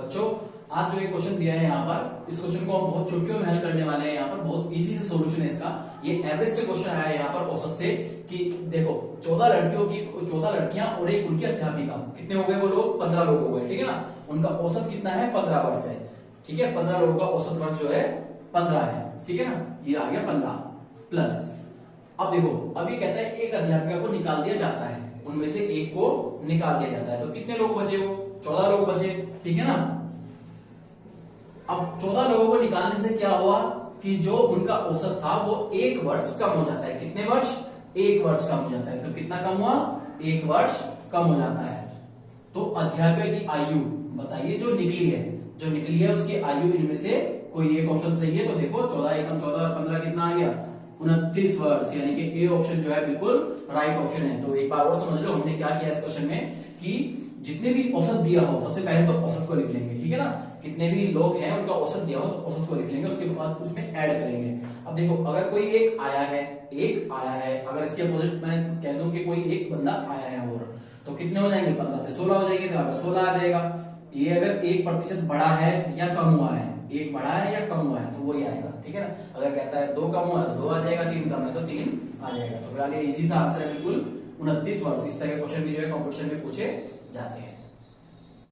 बच्चों आज जो ये क्वेश्चन दिया है यहाँ पर, इस क्वेश्चन को हम बहुत चुटकियों में हल करने वाले हैं। यहाँ पर बहुत इजी से सॉल्यूशन है इसका। ये एवरेज से क्वेश्चन आया है यहाँ पर औसत से कि देखो 14 लड़कियां और एक उनकी अध्यापिका, कितने हो गए वो लोग? 15 लोग हो गए, ठीक है ना। उनका औसत कितना है? 15 वर्ष है, ठीक है। 15 लोगों का औसत वर्ष जो है 15 है, ठीक है ना। ये आ गया 15 प्लस। अब देखो, अब ये कहता है एक अध्यापिका को निकाल दिया जाता है, उनमें से एक को निकाल दिया जाता है, तो कितने लोग बचे? हो 14 लोग बचे, ठीक है ना। अब 14 लोगों को निकालने से क्या हुआ कि जो उनका औसत था वो 1 वर्ष कम हो जाता है। कितने वर्ष? 1 वर्ष कम हो जाता है। तो कितना कम हुआ? 1 वर्ष कम हो जाता है। तो अध्यापक की आयु बताइए जो निकली है उसकी आयु, इनमें से कोई एक ऑप्शन सही है। तो देखो 14 एकम 14 15 कितना आ गया? 29 वर्ष, यानी कि ए ऑप्शन जो है बिल्कुल राइट ऑप्शन है। तो एक बार और समझ लो हमने क्या किया इस क्वेश्चन में कि जितने भी औसत दिया हो, सबसे पहले तो औसत को लिख लेंगे, ठीक है ना। कितने भी लोग हैं उनका औसत दिया हो तो औसत को लिख लेंगे, उसके बाद उसमें ऐड करेंगे। अब देखो अगर कोई एक आया है, अगर इसके अपोजिट मैं कह दूं कि कोई एक बंदा आया है और, तो कितने हो जाएंगे? 15 से 16 हो जाएंगे, तो यहाँ पे 16 आ जाएगा। ये अगर 1% बढ़ा है या कम हुआ है, एक बढ़ा है या कम हुआ है तो वही आएगा, ठीक है ना। अगर कहता है 2 कम हुआ है तो 2 आ जाएगा, 3 कम है तो 3 आ जाएगा। तो फिलहाल इजी सा आंसर है बिल्कुल 29 वर्ष। इस तरह के क्वेश्चन भी जो है कॉम्पिटिशन में पूछे जाते हैं।